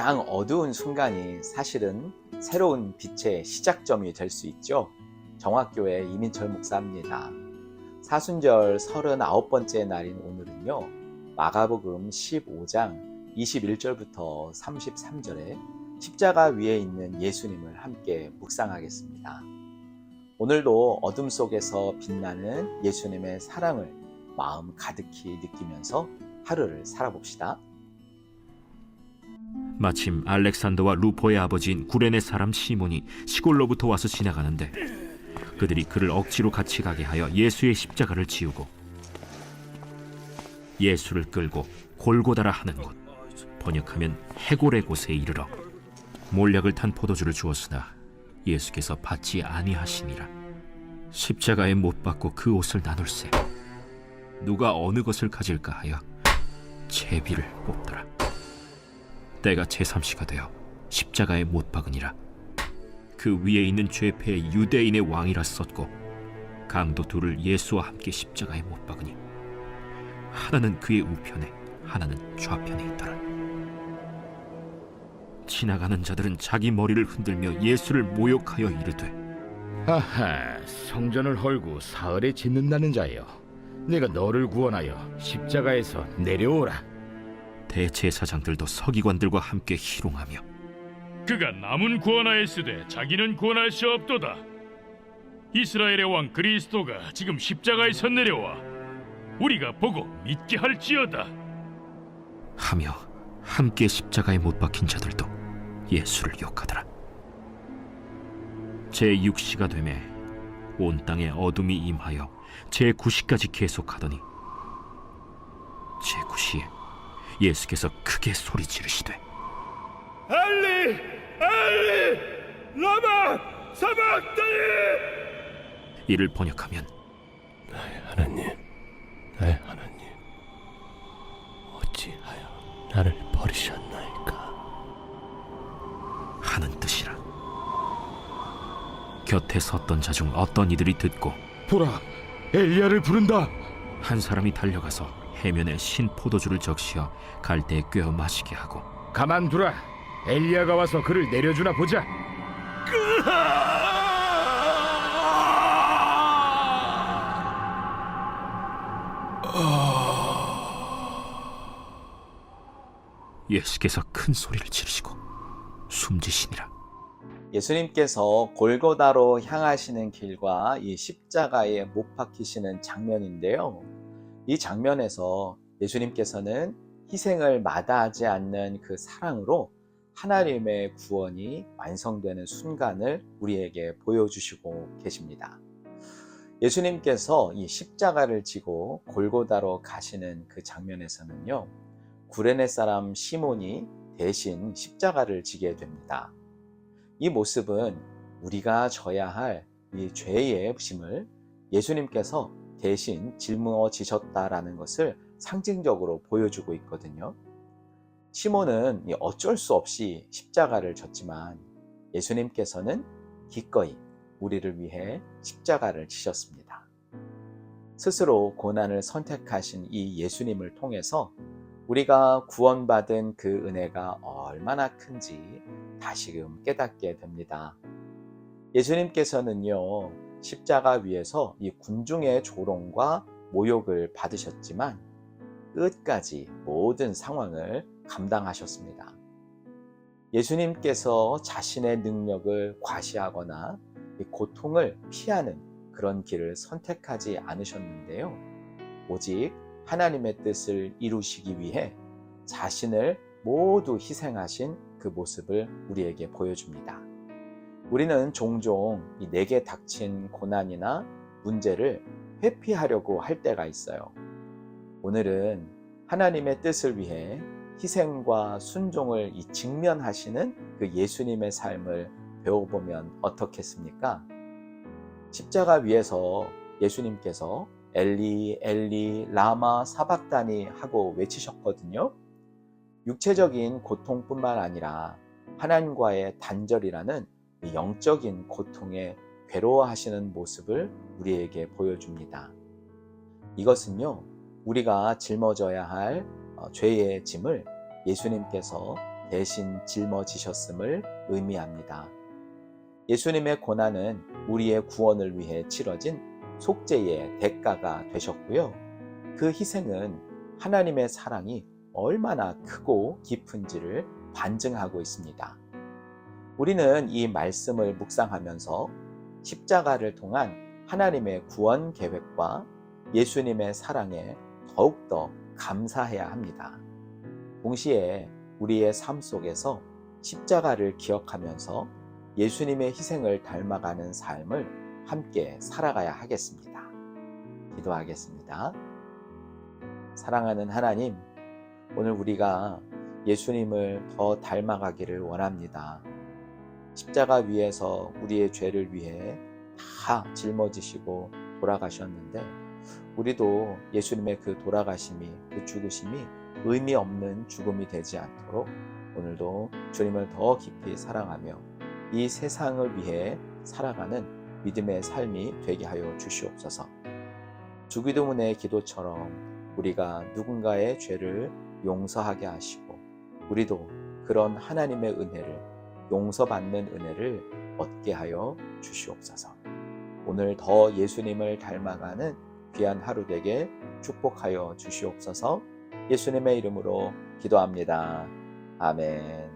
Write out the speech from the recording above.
가장 어두운 순간이 사실은 새로운 빛의 시작점이 될 수 있죠. 정학교회 이민철 목사입니다. 사순절 39번째 날인 오늘은요, 마가복음 15장 21절부터 33절에 십자가 위에 있는 예수님을 함께 묵상하겠습니다. 오늘도 어둠 속에서 빛나는 예수님의 사랑을 마음 가득히 느끼면서 하루를 살아봅시다. 마침 알렉산더와 루포의 아버지인 구레네 사람 시몬이 시골로부터 와서 지나가는데 그들이 그를 억지로 같이 가게 하여 예수의 십자가를 지우고 예수를 끌고 골고다라 하는 곳, 번역하면 해골의 곳에 이르러 몰약을 탄 포도주를 주었으나 예수께서 받지 아니하시니라. 십자가에 못 박고 그 옷을 나눌세 누가 어느 것을 가질까 하여 제비를 뽑더라. 때가 제3시가 되어 십자가에 못 박으니라. 그 위에 있는 죄패의 유대인의 왕이라 썼고 강도 둘을 예수와 함께 십자가에 못 박으니 하나는 그의 우편에 하나는 좌편에 있더라. 지나가는 자들은 자기 머리를 흔들며 예수를 모욕하여 이르되, 하하, 성전을 헐고 사흘에 짓는다는 자여, 내가 너를 구원하여 십자가에서 내려오라. 대제사장들도 서기관들과 함께 희롱하며 그가 남은 구원하였으되 자기는 구원할 수 없도다. 이스라엘의 왕 그리스도가 지금 십자가에서 내려와 우리가 보고 믿게 할지어다 하며 함께 십자가에 못 박힌 자들도 예수를 욕하더라. 제6시가 되매 온 땅에 어둠이 임하여 제9시까지 계속하더니 제9시에 예수께서 크게 소리 지르시되, 엘리 엘리 라마 사박다니. 이를 번역하면 나의 하나님, 어찌하여 나를 버리셨나이까 하는 뜻이라. 곁에 섰던 자 중 어떤 이들이 듣고 보라, 엘리야를 부른다. 한 사람이 달려가서 해면에 신 포도주를 적시어 갈대에 꿰어 마시게 하고, 가만두라, 엘리야가 와서 그를 내려주나 보자. 예수께서 큰 소리를 지르시고 숨지시니라. 예수님께서 골고다로 향하시는 길과 이 십자가에 못 박히시는 장면인데요. 이 장면에서 예수님께서는 희생을 마다하지 않는 그 사랑으로 하나님의 구원이 완성되는 순간을 우리에게 보여주시고 계십니다. 예수님께서 이 십자가를 지고 골고다로 가시는 그 장면에서는요, 구레네 사람 시몬이 대신 십자가를 지게 됩니다. 이 모습은 우리가 져야 할 이 죄의 짐을 예수님께서 대신 짊어지셨다라는 것을 상징적으로 보여주고 있거든요. 시몬은 어쩔 수 없이 십자가를 졌지만 예수님께서는 기꺼이 우리를 위해 십자가를 지셨습니다. 스스로 고난을 선택하신 이 예수님을 통해서 우리가 구원받은 그 은혜가 얼마나 큰지 다시금 깨닫게 됩니다. 예수님께서는요, 십자가 위에서 이 군중의 조롱과 모욕을 받으셨지만 끝까지 모든 상황을 감당하셨습니다. 예수님께서 자신의 능력을 과시하거나 이 고통을 피하는 그런 길을 선택하지 않으셨는데요. 오직 하나님의 뜻을 이루시기 위해 자신을 모두 희생하신 그 모습을 우리에게 보여줍니다. 우리는 종종 내게 닥친 고난이나 문제를 회피하려고 할 때가 있어요. 오늘은 하나님의 뜻을 위해 희생과 순종을 직면하시는 그 예수님의 삶을 배워보면 어떻겠습니까? 십자가 위에서 예수님께서 엘리 엘리 라마 사박다니 하고 외치셨거든요. 육체적인 고통뿐만 아니라 하나님과의 단절이라는 영적인 고통에 괴로워하시는 모습을 우리에게 보여줍니다. 이것은요, 우리가 짊어져야 할 죄의 짐을 예수님께서 대신 짊어지셨음을 의미합니다. 예수님의 고난은 우리의 구원을 위해 치러진 속죄의 대가가 되셨고요. 그 희생은 하나님의 사랑이 얼마나 크고 깊은지를 반증하고 있습니다. 우리는 이 말씀을 묵상하면서 십자가를 통한 하나님의 구원 계획과 예수님의 사랑에 더욱더 감사해야 합니다. 동시에 우리의 삶 속에서 십자가를 기억하면서 예수님의 희생을 닮아가는 삶을 함께 살아가야 하겠습니다. 기도하겠습니다. 사랑하는 하나님, 오늘 우리가 예수님을 더 닮아가기를 원합니다. 십자가 위에서 우리의 죄를 위해 다 짊어지시고 돌아가셨는데 우리도 예수님의 그 돌아가심이, 그 죽으심이 의미 없는 죽음이 되지 않도록 오늘도 주님을 더 깊이 사랑하며 이 세상을 위해 살아가는 믿음의 삶이 되게 하여 주시옵소서. 주기도문의 기도처럼 우리가 누군가의 죄를 용서하게 하시고 우리도 그런 하나님의 은혜를, 용서받는 은혜를 얻게 하여 주시옵소서. 오늘 더 예수님을 닮아가는 귀한 하루 되게 축복하여 주시옵소서. 예수님의 이름으로 기도합니다. 아멘.